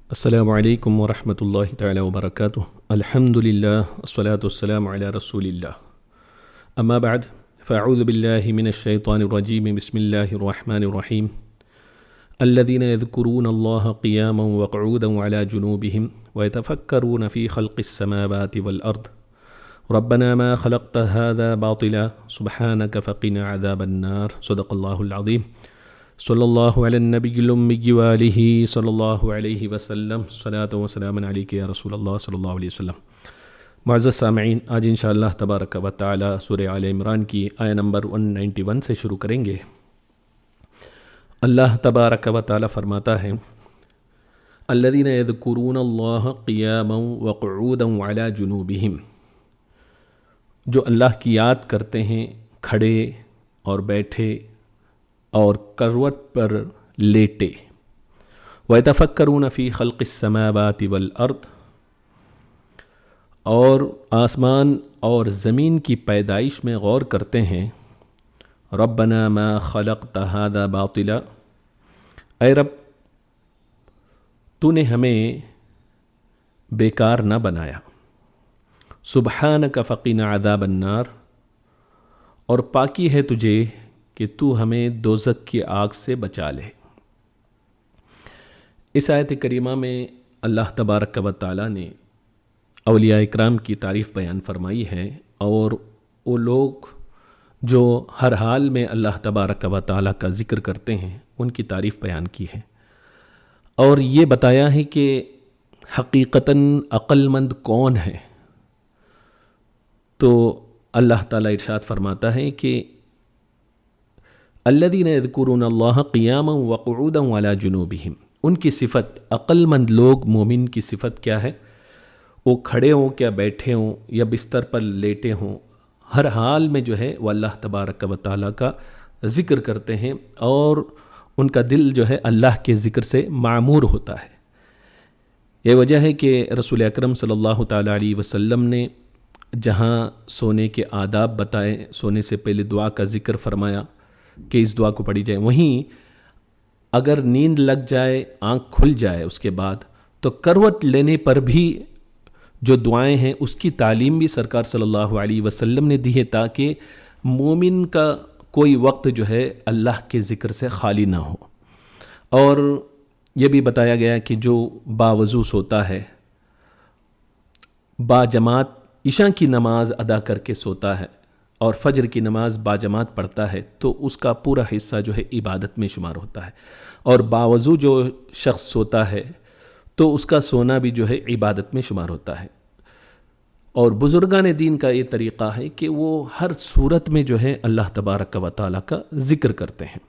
السلام علیکم ورحمۃ اللہ تعالی وبرکاتہ۔ الحمد للہ والصلاة والسلام علی رسول اللہ، اما بعد فاعوذ باللہ من الشیطان الرجیم، بسم اللہ الرحمن الرحیم۔ الذین یذکرون اللہ قیاما وقعودا وعلی جنوبہم ویتفکرون فی خلق السماوات والارض ربنا ما خلقت هذا باطلا سبحانک فقنا عذاب النار۔ صدق اللہ العظیم۔ صلی اللہ علی النبی الامی وآلہ صلی اللہ علیہ وسلم، صلاۃ و سلام علیک یا رسول اللہ صلی اللہ علیہ وسلم۔ معزز سامعین، آج انشاءاللہ تبارک و تعالی سورہ آل عمران کی آیہ نمبر 191 سے شروع کریں گے۔ اللہ تبارک و تعالی فرماتا ہے، الذین یذکرون اللہ قیاما وقعودا وعلی جنوبہم، جو اللہ کی یاد کرتے ہیں کھڑے اور بیٹھے اور کروٹ پر لیٹے، وَيَتَفَكَّرُونَ فِي خَلْقِ السَّمَاوَاتِ وَالْأَرْضِ، اور آسمان اور زمین کی پیدائش میں غور کرتے ہیں۔ رَبَّنَا مَا خَلَقْتَ هَذَا بَاطِلًا، اے رب تو نے ہمیں بیکار نہ بنایا۔ سبحانک فقنا عذاب النار، اور پاکی ہے تجھے کہ تو ہمیں دوزخ کی آگ سے بچا لے۔ اس آیت کریمہ میں اللہ تبارک و تعالی نے اولیاء اکرام کی تعریف بیان فرمائی ہے، اور وہ لوگ جو ہر حال میں اللہ تبارک و تعالی کا ذکر کرتے ہیں ان کی تعریف بیان کی ہے، اور یہ بتایا ہے کہ حقیقتاً عقل مند کون ہے۔ تو اللہ تعالی ارشاد فرماتا ہے کہ الذین یذکرون اللہ قیاما وقعودا وعلی جنوبہم، ان کی صفت، عقل مند لوگ مومن کی صفت کیا ہے؟ وہ کھڑے ہوں کیا بیٹھے ہوں یا بستر پر لیٹے ہوں، ہر حال میں جو ہے وہ اللہ تبارک و تعالیٰ کا ذکر کرتے ہیں، اور ان کا دل جو ہے اللہ کے ذکر سے معمور ہوتا ہے۔ یہ وجہ ہے کہ رسول اکرم صلی اللہ تعالیٰ علیہ وسلم نے جہاں سونے کے آداب بتائے، سونے سے پہلے دعا کا ذکر فرمایا کہ اس دعا کو پڑھی جائے، وہیں اگر نیند لگ جائے، آنکھ کھل جائے اس کے بعد، تو کروٹ لینے پر بھی جو دعائیں ہیں اس کی تعلیم بھی سرکار صلی اللہ علیہ وسلم نے دی ہے، تاکہ مومن کا کوئی وقت جو ہے اللہ کے ذکر سے خالی نہ ہو۔ اور یہ بھی بتایا گیا کہ جو باوضو سوتا ہے، با جماعت عشاء کی نماز ادا کر کے سوتا ہے اور فجر کی نماز باجماعت پڑھتا ہے، تو اس کا پورا حصہ جو ہے عبادت میں شمار ہوتا ہے، اور باوضو جو شخص سوتا ہے تو اس کا سونا بھی جو ہے عبادت میں شمار ہوتا ہے۔ اور بزرگان دین کا یہ طریقہ ہے کہ وہ ہر صورت میں جو ہے اللہ تبارک و تعالیٰ کا ذکر کرتے ہیں۔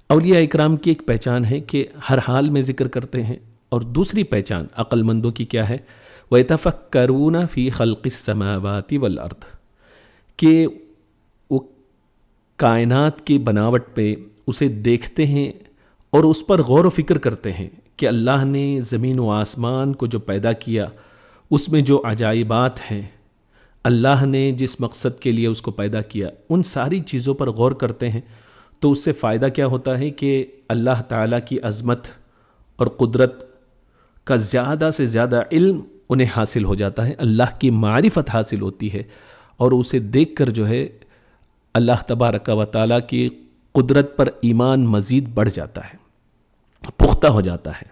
اولیاء اکرام کی ایک پہچان ہے کہ ہر حال میں ذکر کرتے ہیں، اور دوسری پہچان عقل مندوں کی کیا ہے؟ وَيَتَفَكَّرُونَ فِي خَلْقِ السَّمَاوَاتِ وَالْأَرْضِ، کہ وہ کائنات کی بناوٹ پہ اسے دیکھتے ہیں اور اس پر غور و فکر کرتے ہیں کہ اللہ نے زمین و آسمان کو جو پیدا کیا، اس میں جو عجائبات ہیں، اللہ نے جس مقصد کے لیے اس کو پیدا کیا، ان ساری چیزوں پر غور کرتے ہیں۔ تو اس سے فائدہ کیا ہوتا ہے کہ اللہ تعالیٰ کی عظمت اور قدرت کا زیادہ سے زیادہ علم انہیں حاصل ہو جاتا ہے، اللہ کی معرفت حاصل ہوتی ہے، اور اسے دیکھ کر جو ہے اللہ تبارک و تعالیٰ کی قدرت پر ایمان مزید بڑھ جاتا ہے، پختہ ہو جاتا ہے۔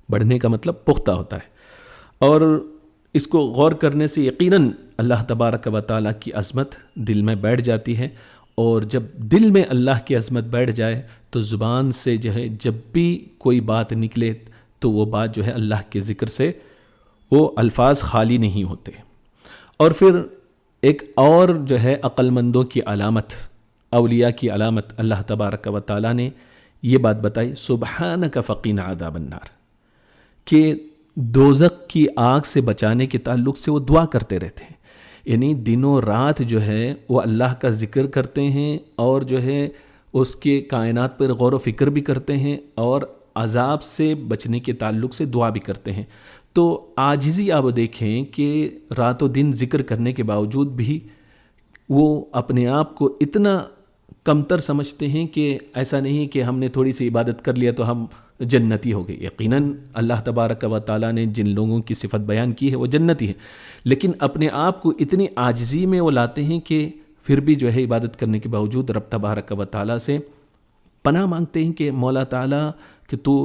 بڑھنے کا مطلب پختہ ہوتا ہے، اور اس کو غور کرنے سے یقیناً اللہ تبارک و تعالیٰ کی عظمت دل میں بیٹھ جاتی ہے، اور جب دل میں اللہ کی عظمت بیٹھ جائے تو زبان سے جو ہے جب بھی کوئی بات نکلے تو وہ بات جو ہے اللہ کے ذکر سے وہ الفاظ خالی نہیں ہوتے۔ اور پھر ایک اور جو ہے عقل مندوں کی علامت، اولیاء کی علامت، اللہ تبارک و تعالیٰ نے یہ بات بتائی، سبحانک فقنا عذاب النار، کہ دوزخ کی آگ سے بچانے کے تعلق سے وہ دعا کرتے رہتے ہیں، یعنی دنوں رات جو ہے وہ اللہ کا ذکر کرتے ہیں، اور جو ہے اس کے کائنات پر غور و فکر بھی کرتے ہیں، اور عذاب سے بچنے کے تعلق سے دعا بھی کرتے ہیں۔ تو عاجزی آپ دیکھیں کہ رات و دن ذکر کرنے کے باوجود بھی وہ اپنے آپ کو اتنا کمتر سمجھتے ہیں کہ ایسا نہیں کہ ہم نے تھوڑی سی عبادت کر لیا تو ہم جنتی ہو گئے. یقیناً اللہ تبارک و تعالیٰ نے جن لوگوں کی صفت بیان کی ہے وہ جنتی ہیں، لیکن اپنے آپ کو اتنی عاجزی میں وہ لاتے ہیں کہ پھر بھی جو ہے عبادت کرنے کے باوجود رب تبارک و تعالیٰ سے پناہ مانگتے ہیں کہ مولا تعالیٰ کہ تو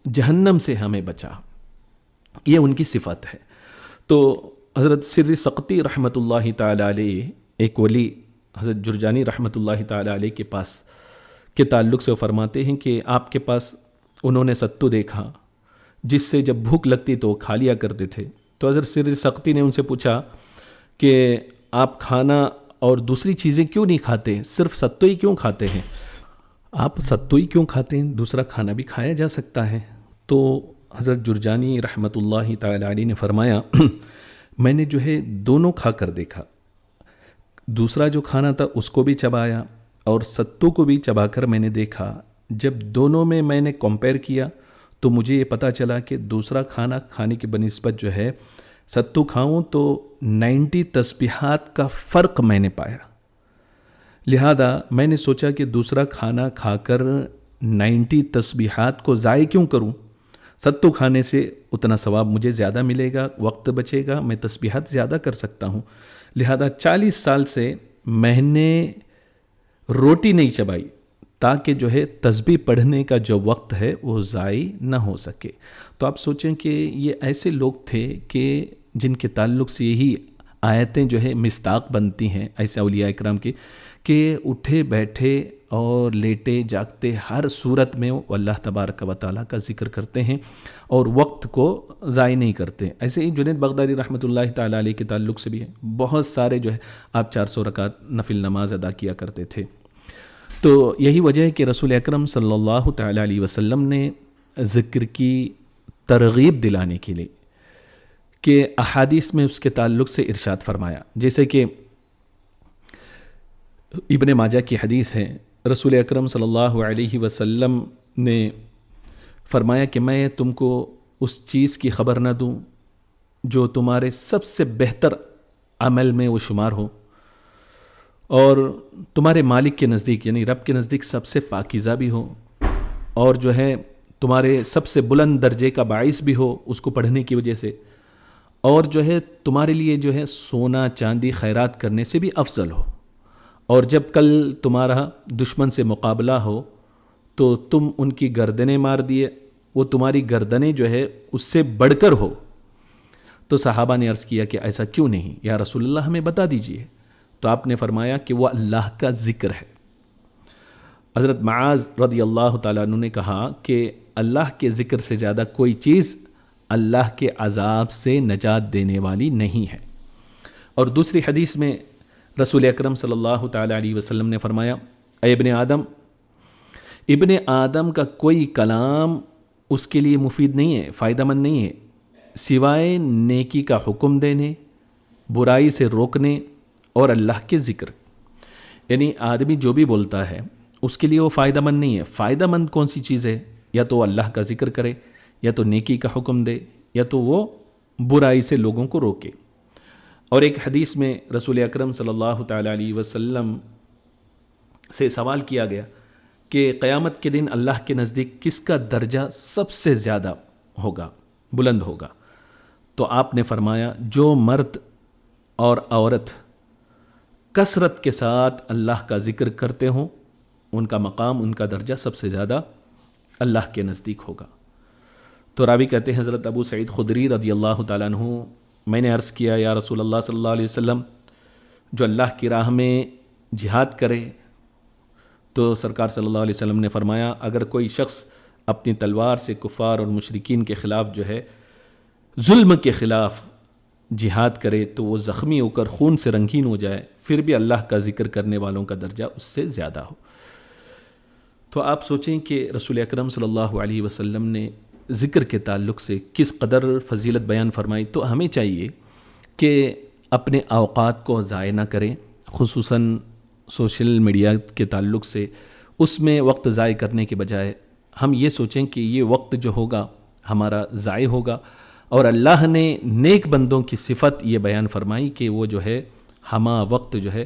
جہنم سے ہمیں بچا. یہ ان کی صفت ہے. تو حضرت سر سقطی رحمۃ اللہ تعالی علیہ، ایک ولی حضرت جرجانی رحمۃ اللہ تعالی علیہ کے پاس کے تعلق سے وہ فرماتے ہیں کہ آپ کے پاس انہوں نے ستو دیکھا جس سے جب بھوک لگتی تو وہ کھا لیا کرتے تھے. تو حضرت سر سقطی نے ان سے پوچھا کہ آپ کھانا اور دوسری چیزیں کیوں نہیں کھاتے، صرف ستو ہی کیوں کھاتے ہیں؟ آپ ستو ہی کیوں کھاتے ہیں، دوسرا کھانا بھی کھایا جا سکتا ہے. تو حضرت جرجانی رحمۃ اللہ تعالی علیہ نے فرمایا میں نے جو ہے دونوں کھا کر دیکھا، دوسرا جو کھانا تھا اس کو بھی چبایا اور ستو کو بھی چبا کر میں نے دیکھا. جب دونوں میں نے کمپیئر کیا تو مجھے یہ پتہ چلا کہ دوسرا کھانا کھانے کی بنسبت جو ہے ستو کھاؤں تو 90 تسبیحات کا فرق میں نے پایا. لہذا میں نے سوچا کہ دوسرا کھانا کھا کر 90 تسبیحات کو ضائع کیوں کروں، ستو کھانے سے اتنا ثواب مجھے زیادہ ملے گا، وقت بچے گا، میں تسبیحات زیادہ کر سکتا ہوں. لہذا 40 سال سے میں نے روٹی نہیں چبائی تاکہ جو ہے تسبیح پڑھنے کا جو وقت ہے وہ ضائع نہ ہو سکے. تو آپ سوچیں کہ یہ ایسے لوگ تھے کہ جن کے تعلق سے یہی آیتیں جو ہے مصداق بنتی ہیں ایسے اولیاء اکرام کی کہ اٹھے بیٹھے اور لیٹے جاگتے ہر صورت میں وہ اللہ تبارک و تعالیٰ کا ذکر کرتے ہیں اور وقت کو ضائع نہیں کرتے. ایسے ہی جنید بغدادی رحمۃ اللہ تعالیٰ علیہ کے تعلق سے بھی ہے، بہت سارے جو ہے آپ 400 رکعت نفل نماز ادا کیا کرتے تھے. تو یہی وجہ ہے کہ رسول اکرم صلی اللہ تعالیٰ علیہ وسلم نے ذکر کی ترغیب دلانے کے لیے کہ احادیث میں اس کے تعلق سے ارشاد فرمایا، جیسے کہ ابن ماجہ کی حدیث ہے، رسول اکرم صلی اللہ علیہ وسلم نے فرمایا کہ میں تم کو اس چیز کی خبر نہ دوں جو تمہارے سب سے بہتر عمل میں وہ شمار ہو اور تمہارے مالک کے نزدیک یعنی رب کے نزدیک سب سے پاکیزہ بھی ہو اور جو ہے تمہارے سب سے بلند درجے کا باعث بھی ہو اس کو پڑھنے کی وجہ سے، اور جو ہے تمہارے لیے جو ہے سونا چاندی خیرات کرنے سے بھی افضل ہو. اور جب کل تمہارا دشمن سے مقابلہ ہو تو تم ان کی گردنیں مار دیے، وہ تمہاری گردنیں جو ہے اس سے بڑھ کر ہو. تو صحابہ نے عرض کیا کہ ایسا کیوں نہیں یا رسول اللہ، ہمیں بتا دیجئے. تو آپ نے فرمایا کہ وہ اللہ کا ذکر ہے. حضرت معاذ رضی اللہ تعالیٰ عنہ نے کہا کہ اللہ کے ذکر سے زیادہ کوئی چیز اللہ کے عذاب سے نجات دینے والی نہیں ہے. اور دوسری حدیث میں رسول اکرم صلی اللہ تعالیٰ علیہ وسلم نے فرمایا، اے ابن آدم کا کوئی کلام اس کے لیے مفید نہیں ہے، فائدہ مند نہیں ہے سوائے نیکی کا حکم دینے، برائی سے روکنے اور اللہ کے ذکر. یعنی آدمی جو بھی بولتا ہے اس کے لیے وہ فائدہ مند نہیں ہے. فائدہ مند کون سی چیز ہے؟ یا تو اللہ کا ذکر کرے، یا تو نیکی کا حکم دے، یا تو وہ برائی سے لوگوں کو روکے. اور ایک حدیث میں رسول اکرم صلی اللہ تعالیٰ علیہ وسلم سے سوال کیا گیا کہ قیامت کے دن اللہ کے نزدیک کس کا درجہ سب سے زیادہ ہوگا، بلند ہوگا؟ تو آپ نے فرمایا جو مرد اور عورت کثرت کے ساتھ اللہ کا ذکر کرتے ہوں ان کا مقام، ان کا درجہ سب سے زیادہ اللہ کے نزدیک ہوگا. تو راوی کہتے ہیں حضرت ابو سعید خدری رضی اللہ تعالیٰ عنہ، میں نے عرض کیا یا رسول اللہ صلی اللہ علیہ وسلم، جو اللہ کی راہ میں جہاد کرے تو سرکار صلی اللہ علیہ وسلم نے فرمایا اگر کوئی شخص اپنی تلوار سے کفار اور مشرکین کے خلاف جو ہے ظلم کے خلاف جہاد کرے تو وہ زخمی ہو کر خون سے رنگین ہو جائے پھر بھی اللہ کا ذکر کرنے والوں کا درجہ اس سے زیادہ ہو. تو آپ سوچیں کہ رسول اکرم صلی اللہ علیہ وسلم نے ذکر کے تعلق سے کس قدر فضیلت بیان فرمائی. تو ہمیں چاہیے کہ اپنے اوقات کو ضائع نہ کریں، خصوصاً سوشل میڈیا کے تعلق سے اس میں وقت ضائع کرنے کے بجائے ہم یہ سوچیں کہ یہ وقت جو ہوگا ہمارا ضائع ہوگا. اور اللہ نے نیک بندوں کی صفت یہ بیان فرمائی کہ وہ جو ہے ہمہ وقت جو ہے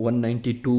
192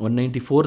194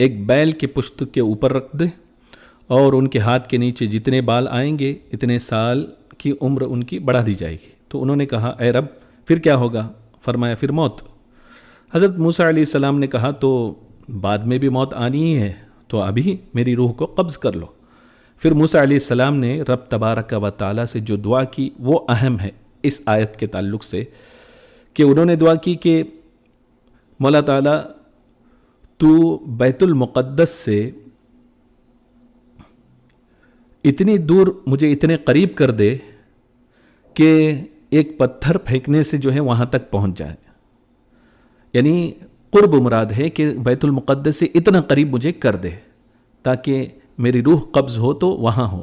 ایک بیل کے پشت کے اوپر رکھ دے اور ان کے ہاتھ کے نیچے جتنے بال آئیں گے اتنے سال کی عمر ان کی بڑھا دی جائے گی۔ تو انہوں نے کہا اے رب پھر کیا ہوگا؟ فرمایا پھر موت۔ حضرت موسیٰ علیہ السلام نے کہا تو بعد میں بھی موت آنی ہی ہے، تو ابھی میری روح کو قبض کر لو۔ پھر موسیٰ علیہ السلام نے رب تبارک و تعالیٰ سے جو دعا کی وہ اہم ہے اس آیت کے تعلق سے، کہ انہوں نے دعا کی کہ مولا تعالیٰ تو بیت المقدس سے اتنی دور مجھے اتنے قریب کر دے کہ ایک پتھر پھینکنے سے جو ہے وہاں تک پہنچ جائے، یعنی قرب مراد ہے کہ بیت المقدس سے اتنا قریب مجھے کر دے تاکہ میری روح قبض ہو تو وہاں ہو۔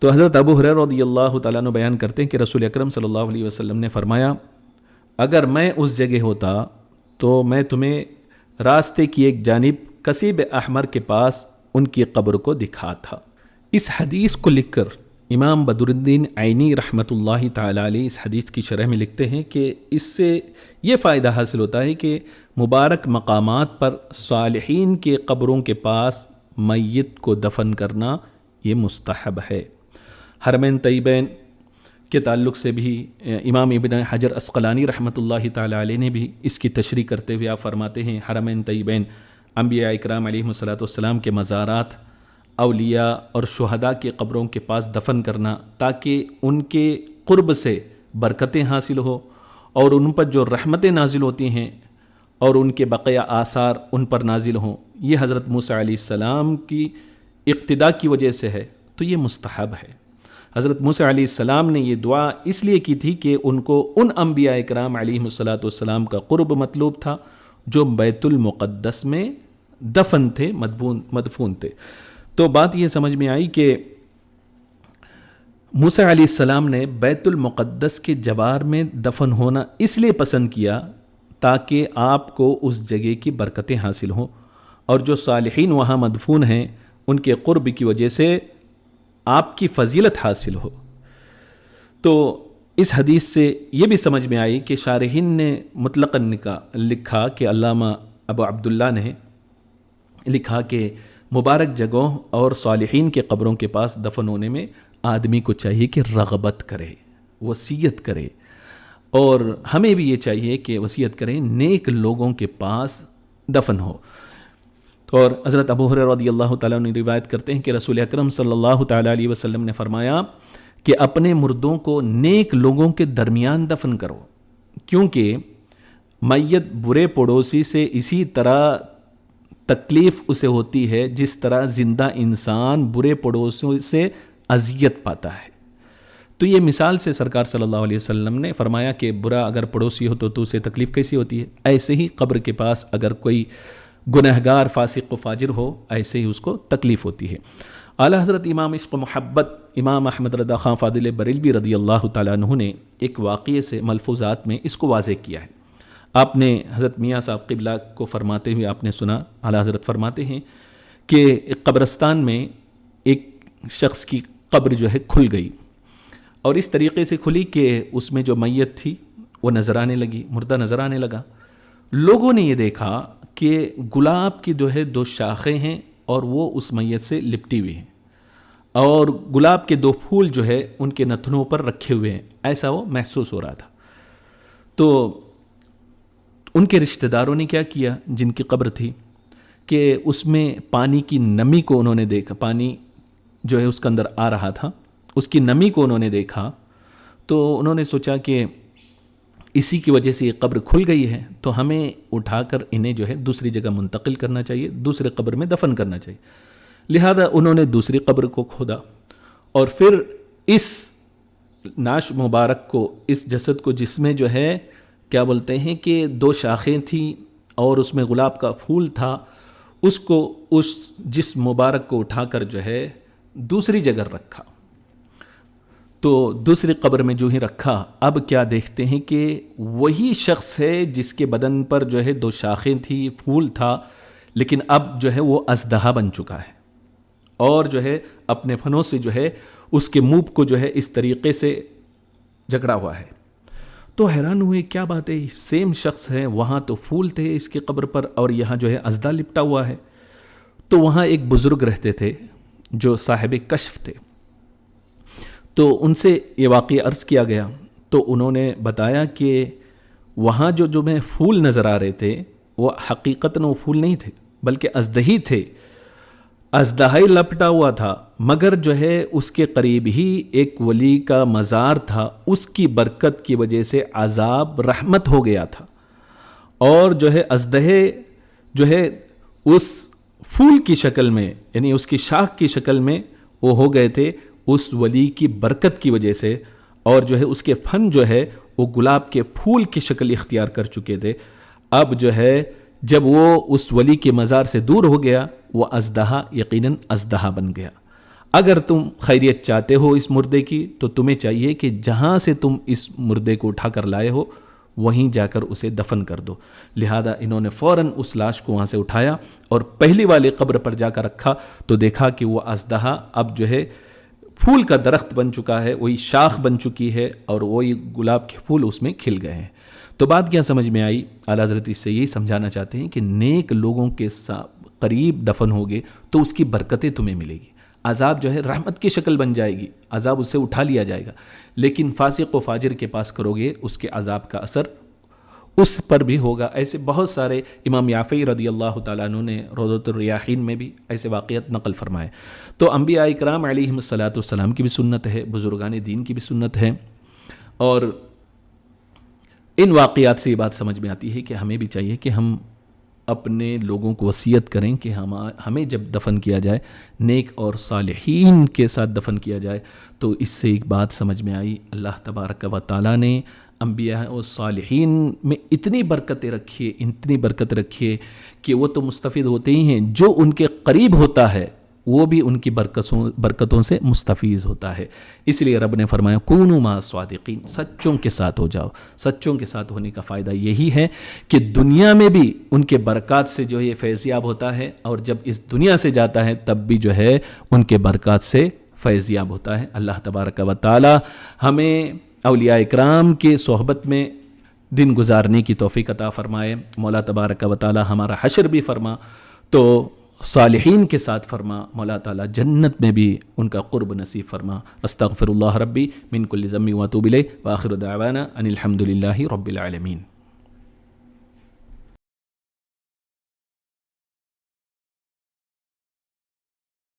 تو حضرت ابو ہریرہ رضی اللہ تعالیٰ عنہ بیان کرتے ہیں کہ رسول اکرم صلی اللہ علیہ وسلم نے فرمایا اگر میں اس جگہ ہوتا تو میں تمہیں راستے کی ایک جانب کثیب احمر کے پاس ان کی قبر کو دکھاتا۔ اس حدیث کو لکھ کر امام بدر الدین عینی رحمۃ اللہ تعالی علیہ اس حدیث کی شرح میں لکھتے ہیں کہ اس سے یہ فائدہ حاصل ہوتا ہے کہ مبارک مقامات پر صالحین کے قبروں کے پاس میت کو دفن کرنا یہ مستحب ہے۔ حرمین طیبین کے تعلق سے بھی امام ابن حجر عسقلانی رحمۃ اللہ تعالی علیہ نے بھی اس کی تشریح کرتے ہوئے آپ فرماتے ہیں حرمین طیبین انبیاء اکرام علیہم الصلوۃ والسلام کے مزارات، اولیاء اور شہداء کے قبروں کے پاس دفن کرنا تاکہ ان کے قرب سے برکتیں حاصل ہو اور ان پر جو رحمتیں نازل ہوتی ہیں اور ان کے بقیہ آثار ان پر نازل ہوں، یہ حضرت موسیٰ علیہ السلام کی اقتداء کی وجہ سے ہے، تو یہ مستحب ہے۔ حضرت موسیٰ علیہ السلام نے یہ دعا اس لیے کی تھی کہ ان کو ان انبیاء اکرام علیہم الصلوۃ والسلام کا قرب مطلوب تھا جو بیت المقدس میں دفن تھے، مدفون تھے۔ تو بات یہ سمجھ میں آئی کہ موسیٰ علیہ السلام نے بیت المقدس کے جوار میں دفن ہونا اس لیے پسند کیا تاکہ آپ کو اس جگہ کی برکتیں حاصل ہوں اور جو صالحین وہاں مدفون ہیں ان کے قرب کی وجہ سے آپ کی فضیلت حاصل ہو۔ تو اس حدیث سے یہ بھی سمجھ میں آئی کہ شارحین نے مطلقاً لکھا کہ علامہ ابو عبداللہ نے لکھا کہ مبارک جگہوں اور صالحین کے قبروں کے پاس دفن ہونے میں آدمی کو چاہیے کہ رغبت کرے، وصیت کرے، اور ہمیں بھی یہ چاہیے کہ وصیت کریں نیک لوگوں کے پاس دفن ہو۔ اور حضرت ابو ہریرہ رضی اللہ تعالیٰ عنہ روایت کرتے ہیں کہ رسول اکرم صلی اللہ تعالیٰ علیہ وسلم نے فرمایا کہ اپنے مردوں کو نیک لوگوں کے درمیان دفن کرو، کیونکہ میت برے پڑوسی سے اسی طرح تکلیف اسے ہوتی ہے جس طرح زندہ انسان برے پڑوسیوں سے اذیت پاتا ہے۔ تو یہ مثال سے سرکار صلی اللہ علیہ وسلم نے فرمایا کہ برا اگر پڑوسی ہو تو اسے تکلیف کیسی ہوتی ہے، ایسے ہی قبر کے پاس اگر کوئی گنہگار فاسق و فاجر ہو ایسے ہی اس کو تکلیف ہوتی ہے۔ اعلیٰ حضرت امام عشق و محبت امام احمد رضا خان فاضل بریلوی رضی اللہ تعالیٰ عنہ نے ایک واقعے سے ملفوظات میں اس کو واضح کیا ہے۔ آپ نے حضرت میاں صاحب قبلہ کو فرماتے ہوئے آپ نے سنا، اعلیٰ حضرت فرماتے ہیں کہ ایک قبرستان میں ایک شخص کی قبر جو ہے کھل گئی، اور اس طریقے سے کھلی کہ اس میں جو میت تھی وہ نظر آنے لگی، مردہ نظر آنے لگا۔ لوگوں نے یہ دیکھا کہ گلاب کی جو ہے 2 شاخیں ہیں اور وہ اس میت سے لپٹی ہوئی ہیں، اور گلاب کے 2 پھول جو ہے ان کے نتنوں پر رکھے ہوئے ہیں، ایسا وہ محسوس ہو رہا تھا۔ تو ان کے رشتہ داروں نے کیا کیا جن کی قبر تھی کہ اس میں پانی کی نمی کو انہوں نے دیکھا، پانی جو ہے اس کے اندر آ رہا تھا، اس کی نمی کو انہوں نے دیکھا، تو انہوں نے سوچا کہ اسی کی وجہ سے یہ قبر کھل گئی ہے، تو ہمیں اٹھا کر انہیں جو ہے دوسری جگہ منتقل کرنا چاہیے، دوسرے قبر میں دفن کرنا چاہیے۔ لہذا انہوں نے دوسری قبر کو کھودا اور پھر اس نعش مبارک کو، اس جسد کو جس میں جو ہے کیا بولتے ہیں کہ 2 شاخیں تھیں اور اس میں گلاب کا پھول تھا، اس کو اس جسم مبارک کو اٹھا کر جو ہے دوسری جگہ رکھا۔ تو دوسری قبر میں جو ہی رکھا، اب کیا دیکھتے ہیں کہ وہی شخص ہے جس کے بدن پر جو ہے 2 شاخیں تھی، پھول تھا، لیکن اب جو ہے وہ اژدہا بن چکا ہے اور جو ہے اپنے فنوں سے جو ہے اس کے منہ کو جو ہے اس طریقے سے جکڑا ہوا ہے۔ تو حیران ہوئے کیا بات ہے، سیم شخص ہے، وہاں تو پھول تھے اس کی قبر پر اور یہاں جو ہے اژدہا لپٹا ہوا ہے۔ تو وہاں ایک بزرگ رہتے تھے جو صاحب کشف تھے، تو ان سے یہ واقعہ عرض کیا گیا، تو انہوں نے بتایا کہ وہاں جو میں پھول نظر آ رہے تھے وہ حقیقتاً وہ پھول نہیں تھے بلکہ اژدہی تھے، اژدہا ہی لپٹا ہوا تھا، مگر جو ہے اس کے قریب ہی ایک ولی کا مزار تھا، اس کی برکت کی وجہ سے عذاب رحمت ہو گیا تھا، اور جو ہے اژدہے جو ہے اس پھول کی شکل میں، یعنی اس کی شاخ کی شکل میں وہ ہو گئے تھے اس ولی کی برکت کی وجہ سے، اور جو ہے اس کے پھن جو ہے وہ گلاب کے پھول کی شکل اختیار کر چکے تھے۔ اب جو ہے جب وہ اس ولی کے مزار سے دور ہو گیا، وہ اژدہا یقیناً اژدہا بن گیا۔ اگر تم خیریت چاہتے ہو اس مردے کی، تو تمہیں چاہیے کہ جہاں سے تم اس مردے کو اٹھا کر لائے ہو وہیں جا کر اسے دفن کر دو۔ لہذا انہوں نے فوراً اس لاش کو وہاں سے اٹھایا اور پہلی والے قبر پر جا کر رکھا، تو دیکھا کہ وہ اژدہا اب جو ہے پھول کا درخت بن چکا ہے، وہی شاخ بن چکی ہے، اور وہی گلاب کے پھول اس میں کھل گئے ہیں۔ تو بات کیا سمجھ میں آئی؟ اعلیٰ حضرت اس سے یہی سمجھانا چاہتے ہیں کہ نیک لوگوں کے قریب دفن ہوگے تو اس کی برکتیں تمہیں ملے گی، عذاب جو ہے رحمت کی شکل بن جائے گی، عذاب اس سے اٹھا لیا جائے گا۔ لیکن فاسق و فاجر کے پاس کرو گے، اس کے عذاب کا اثر اس پر بھی ہوگا۔ ایسے بہت سارے، امام یافعی رضی اللہ تعالیٰ عنہ نے روضۃ الریاحین میں بھی ایسے واقعات نقل فرمائے۔ تو انبیاء کرام علیہم الصلاۃ والسلام کی بھی سنت ہے، بزرگان دین کی بھی سنت ہے، اور ان واقعات سے یہ بات سمجھ میں آتی ہے کہ ہمیں بھی چاہیے کہ ہم اپنے لوگوں کو وصیت کریں کہ ہمیں جب دفن کیا جائے نیک اور صالحین کے ساتھ دفن کیا جائے۔ تو اس سے ایک بات سمجھ میں آئی، اللہ تبارک و تعالیٰ نے انبیاء اور صالحین میں اتنی برکتیں رکھی ہے کہ وہ تو مستفید ہوتے ہی ہیں، جو ان کے قریب ہوتا ہے وہ بھی ان کی برکتوں سے مستفیض ہوتا ہے۔ اس لیے رب نے فرمایا کونوا مع الصادقین، سچوں کے ساتھ ہو جاؤ۔ سچوں کے ساتھ ہونے کا فائدہ یہی ہے کہ دنیا میں بھی ان کے برکات سے جو ہے یہ فیض یاب ہوتا ہے، اور جب اس دنیا سے جاتا ہے تب بھی جو ہے ان کے برکات سے فیض یاب ہوتا ہے۔ اللہ تبارک و تعالی ہمیں اولیاء اکرام کے صحبت میں دن گزارنے کی توفیق عطا فرمائے۔ مولا تبارک و تعالی ہمارا حشر بھی فرما تو صالحین کے ساتھ فرما، مولا تعالیٰ جنت میں بھی ان کا قرب نصیب فرما۔ استغفر اللہ ربی من کل ذنب واتوب الیہ، وآخر دعوانا ان الحمد للہ رب العالمین۔